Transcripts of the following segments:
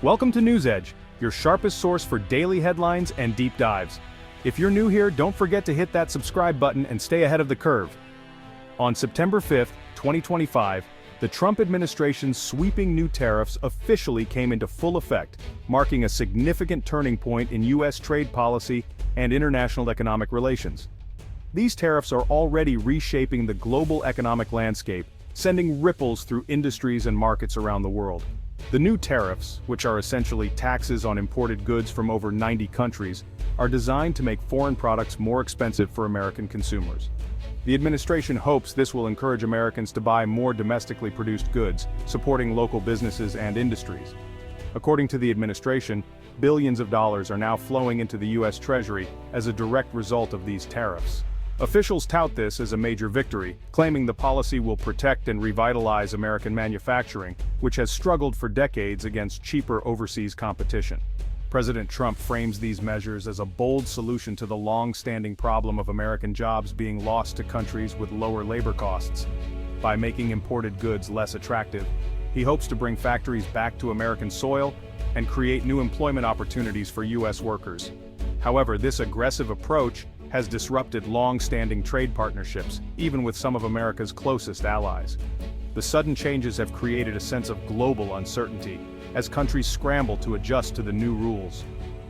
Welcome to News Edge, your sharpest source for daily headlines and deep dives. If you're new here, don't forget to hit that subscribe button and stay ahead of the curve. On September 5, 2025, the Trump administration's sweeping new tariffs officially came into full effect, marking a significant turning point in U.S. trade policy and international economic relations. These tariffs are already reshaping the global economic landscape, sending ripples through industries and markets around the world. The new tariffs, which are essentially taxes on imported goods from over 90 countries, are designed to make foreign products more expensive for American consumers. The administration hopes this will encourage Americans to buy more domestically produced goods, supporting local businesses and industries. According to the administration, billions of dollars are now flowing into the U.S. Treasury as a direct result of these tariffs. Officials tout this as a major victory, claiming the policy will protect and revitalize American manufacturing, which has struggled for decades against cheaper overseas competition. President Trump frames these measures as a bold solution to the long-standing problem of American jobs being lost to countries with lower labor costs. By making imported goods less attractive, he hopes to bring factories back to American soil and create new employment opportunities for U.S. workers. However, this aggressive approach has disrupted long-standing trade partnerships, even with some of America's closest allies. The sudden changes have created a sense of global uncertainty, as countries scramble to adjust to the new rules.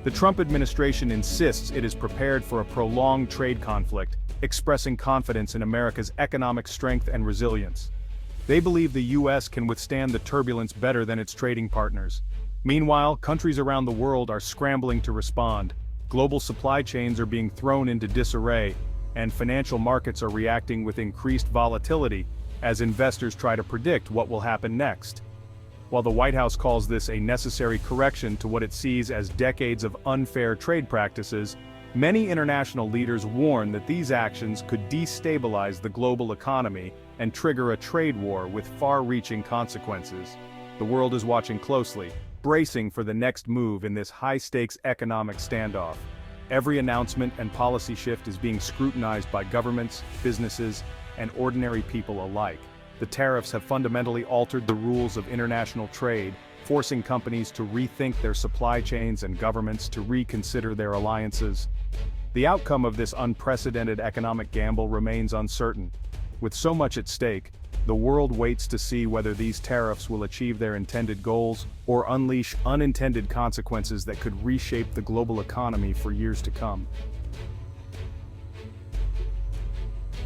The Trump administration insists it is prepared for a prolonged trade conflict, expressing confidence in America's economic strength and resilience. They believe the U.S. can withstand the turbulence better than its trading partners. Meanwhile, countries around the world are scrambling to respond. Global supply chains are being thrown into disarray, and financial markets are reacting with increased volatility as investors try to predict what will happen next. While the White House calls this a necessary correction to what it sees as decades of unfair trade practices, many international leaders warn that these actions could destabilize the global economy and trigger a trade war with far-reaching consequences. The world is watching closely, bracing for the next move in this high-stakes economic standoff. Every announcement and policy shift is being scrutinized by governments, businesses, and ordinary people alike. The tariffs have fundamentally altered the rules of international trade, forcing companies to rethink their supply chains and governments to reconsider their alliances. The outcome of this unprecedented economic gamble remains uncertain. With so much at stake, the world waits to see whether these tariffs will achieve their intended goals or unleash unintended consequences that could reshape the global economy for years to come.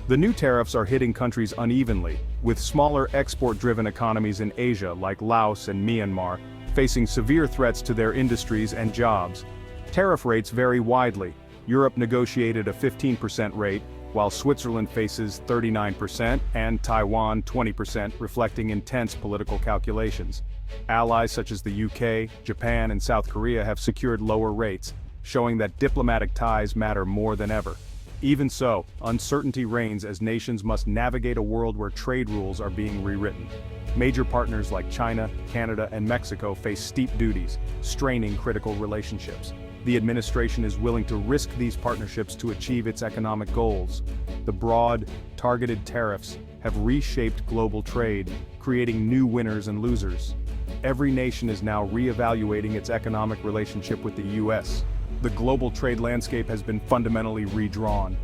The new tariffs are hitting countries unevenly, with smaller export-driven economies in Asia like Laos and Myanmar facing severe threats to their industries and jobs. Tariff rates vary widely. Europe negotiated a 15% rate, while Switzerland faces 39% and Taiwan 20%, reflecting intense political calculations. Allies such as the UK, Japan, and South Korea have secured lower rates, showing that diplomatic ties matter more than ever. Even so, uncertainty reigns as nations must navigate a world where trade rules are being rewritten. Major partners like China, Canada, and Mexico face steep duties, straining critical relationships. The administration is willing to risk these partnerships to achieve its economic goals. The broad, targeted tariffs have reshaped global trade, creating new winners and losers. Every nation is now re-evaluating its economic relationship with the U.S. The global trade landscape has been fundamentally redrawn.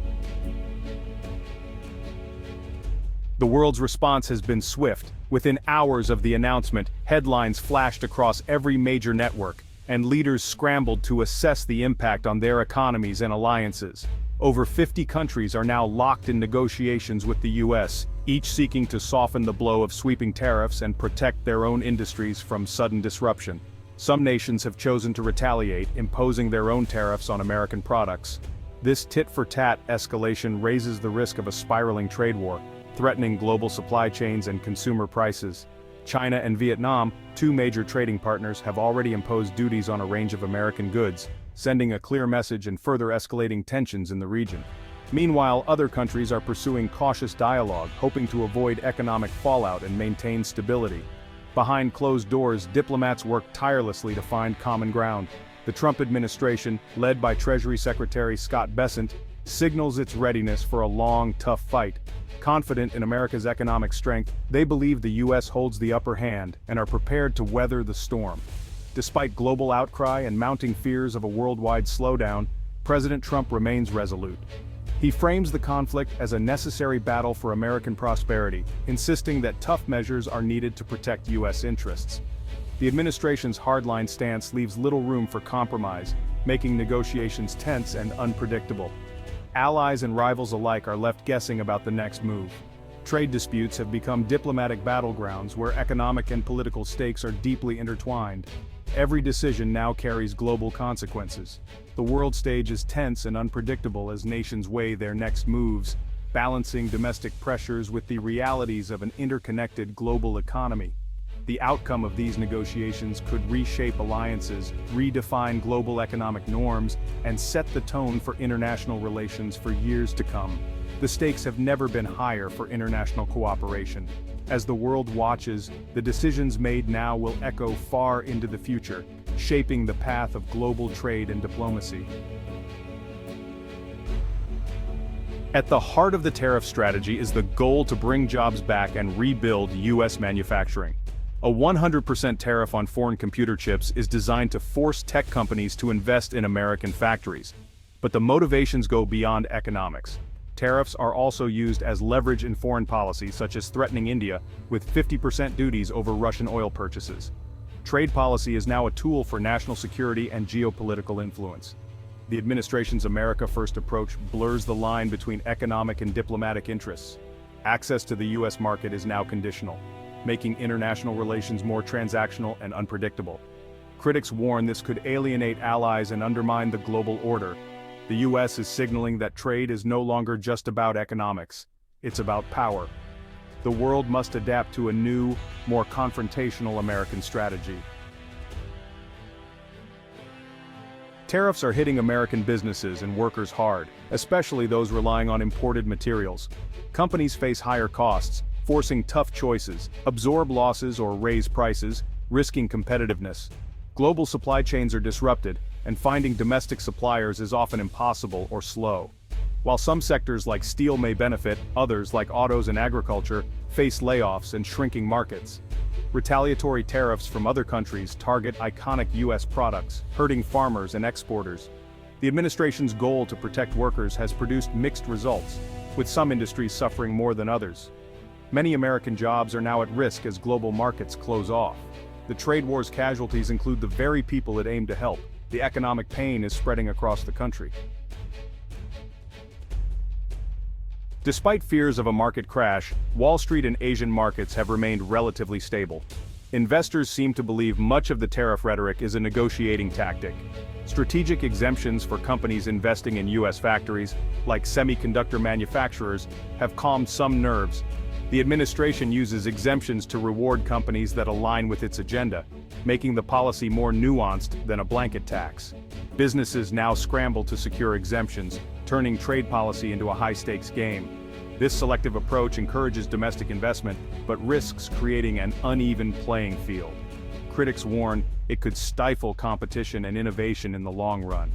The world's response has been swift. Within hours of the announcement, headlines flashed across every major network, and leaders scrambled to assess the impact on their economies and alliances. Over 50 countries are now locked in negotiations with the U.S., each seeking to soften the blow of sweeping tariffs and protect their own industries from sudden disruption. Some nations have chosen to retaliate, imposing their own tariffs on American products. This tit-for-tat escalation raises the risk of a spiraling trade war, threatening global supply chains and consumer prices. China and Vietnam, two major trading partners, have already imposed duties on a range of American goods, sending a clear message and further escalating tensions in the region. Meanwhile, other countries are pursuing cautious dialogue, hoping to avoid economic fallout and maintain stability. Behind closed doors, diplomats work tirelessly to find common ground. The Trump administration, led by Treasury Secretary Scott Bessent, signals its readiness for a long, tough fight. Confident in America's economic strength, they believe the U.S. holds the upper hand and are prepared to weather the storm. Despite global outcry and mounting fears of a worldwide slowdown, President Trump remains resolute. He frames the conflict as a necessary battle for American prosperity, insisting that tough measures are needed to protect U.S. interests. The administration's hardline stance leaves little room for compromise, making negotiations tense and unpredictable. Allies and rivals alike are left guessing about the next move. Trade disputes have become diplomatic battlegrounds where economic and political stakes are deeply intertwined. Every decision now carries global consequences. The world stage is tense and unpredictable as nations weigh their next moves, balancing domestic pressures with the realities of an interconnected global economy. The outcome of these negotiations could reshape alliances, redefine global economic norms, and set the tone for international relations for years to come. The stakes have never been higher for international cooperation. As the world watches, the decisions made now will echo far into the future, shaping the path of global trade and diplomacy. At the heart of the tariff strategy is the goal to bring jobs back and rebuild U.S. manufacturing. A 100% tariff on foreign computer chips is designed to force tech companies to invest in American factories. But the motivations go beyond economics. Tariffs are also used as leverage in foreign policy, such as threatening India with 50% duties over Russian oil purchases. Trade policy is now a tool for national security and geopolitical influence. The administration's America First approach blurs the line between economic and diplomatic interests. Access to the U.S. market is now conditional, making international relations more transactional and unpredictable. Critics warn this could alienate allies and undermine the global order. The U.S. is signaling that trade is no longer just about economics, it's about power. The world must adapt to a new, more confrontational American strategy. Tariffs are hitting American businesses and workers hard, especially those relying on imported materials. Companies face higher costs, forcing tough choices, absorb losses or raise prices, risking competitiveness. Global supply chains are disrupted, and finding domestic suppliers is often impossible or slow. While some sectors like steel may benefit, others like autos and agriculture face layoffs and shrinking markets. Retaliatory tariffs from other countries target iconic U.S. products, hurting farmers and exporters. The administration's goal to protect workers has produced mixed results, with some industries suffering more than others. Many American jobs are now at risk as global markets close off. The trade war's casualties include the very people it aimed to help. The economic pain is spreading across the country. Despite fears of a market crash, Wall Street and Asian markets have remained relatively stable. Investors seem to believe much of the tariff rhetoric is a negotiating tactic. Strategic exemptions for companies investing in U.S. factories, like semiconductor manufacturers, have calmed some nerves. The administration uses exemptions to reward companies that align with its agenda, making the policy more nuanced than a blanket tax. Businesses now scramble to secure exemptions, turning trade policy into a high-stakes game. This selective approach encourages domestic investment, but risks creating an uneven playing field. Critics warn it could stifle competition and innovation in the long run.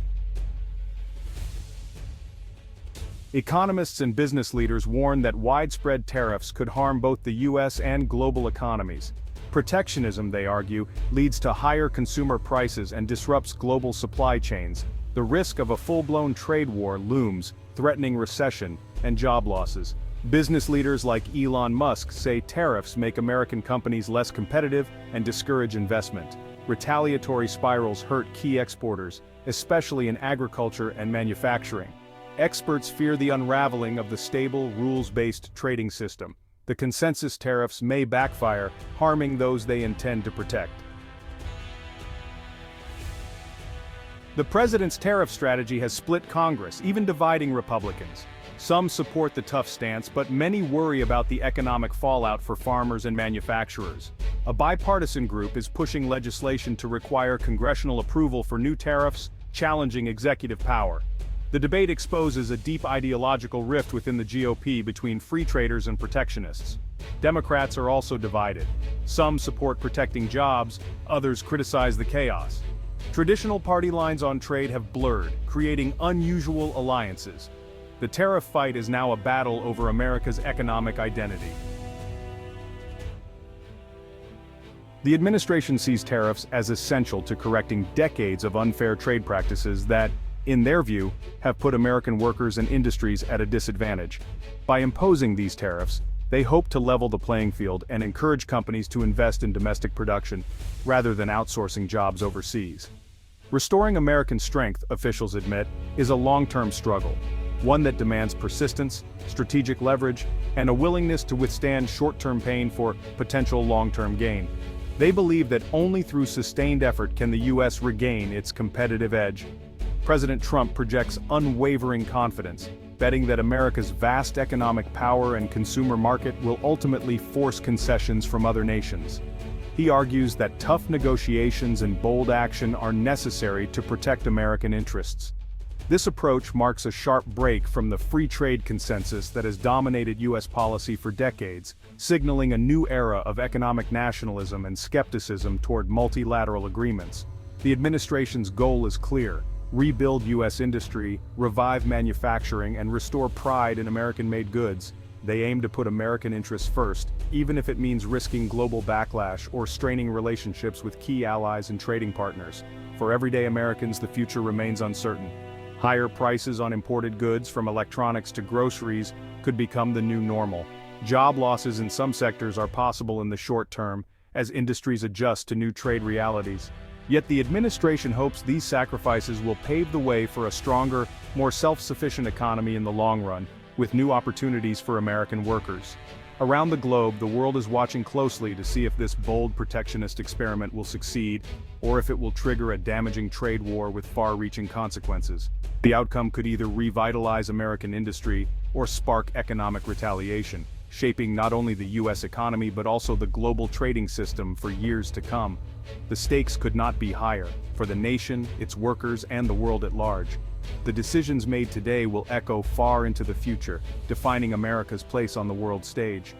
Economists and business leaders warn that widespread tariffs could harm both the U.S. and global economies. Protectionism, they argue, leads to higher consumer prices and disrupts global supply chains. The risk of a full-blown trade war looms, threatening recession and job losses. Business leaders like Elon Musk say tariffs make American companies less competitive and discourage investment. Retaliatory spirals hurt key exporters, especially in agriculture and manufacturing. Experts fear the unraveling of the stable, rules-based trading system. The consensus tariffs may backfire, harming those they intend to protect. The president's tariff strategy has split Congress, even dividing Republicans. Some support the tough stance, but many worry about the economic fallout for farmers and manufacturers. A bipartisan group is pushing legislation to require congressional approval for new tariffs, challenging executive power. The debate exposes a deep ideological rift within the GOP between free traders and protectionists. Democrats are also divided. Some support protecting jobs, others criticize the chaos. Traditional party lines on trade have blurred, creating unusual alliances. The tariff fight is now a battle over America's economic identity. The administration sees tariffs as essential to correcting decades of unfair trade practices that, in their view, have put American workers and industries at a disadvantage. By imposing these tariffs, they hope to level the playing field and encourage companies to invest in domestic production, rather than outsourcing jobs overseas. Restoring American strength, officials admit, is a long-term struggle, one that demands persistence, strategic leverage, and a willingness to withstand short-term pain for potential long-term gain. They believe that only through sustained effort can the U.S. regain its competitive edge. President Trump projects unwavering confidence, betting that America's vast economic power and consumer market will ultimately force concessions from other nations. He argues that tough negotiations and bold action are necessary to protect American interests. This approach marks a sharp break from the free trade consensus that has dominated U.S. policy for decades, signaling a new era of economic nationalism and skepticism toward multilateral agreements. The administration's goal is clear: rebuild U.S. industry, revive manufacturing, and restore pride in American-made goods. They aim to put American interests first, even if it means risking global backlash or straining relationships with key allies and trading partners. For everyday Americans, the future remains uncertain. Higher prices on imported goods, from electronics to groceries, could become the new normal. Job losses in some sectors are possible in the short term, as industries adjust to new trade realities. Yet the administration hopes these sacrifices will pave the way for a stronger, more self-sufficient economy in the long run, with new opportunities for American workers. Around the globe, the world is watching closely to see if this bold protectionist experiment will succeed, or if it will trigger a damaging trade war with far-reaching consequences. The outcome could either revitalize American industry or spark economic retaliation, shaping not only the U.S. economy but also the global trading system for years to come. The stakes could not be higher, for the nation, its workers, and the world at large. The decisions made today will echo far into the future, defining America's place on the world stage.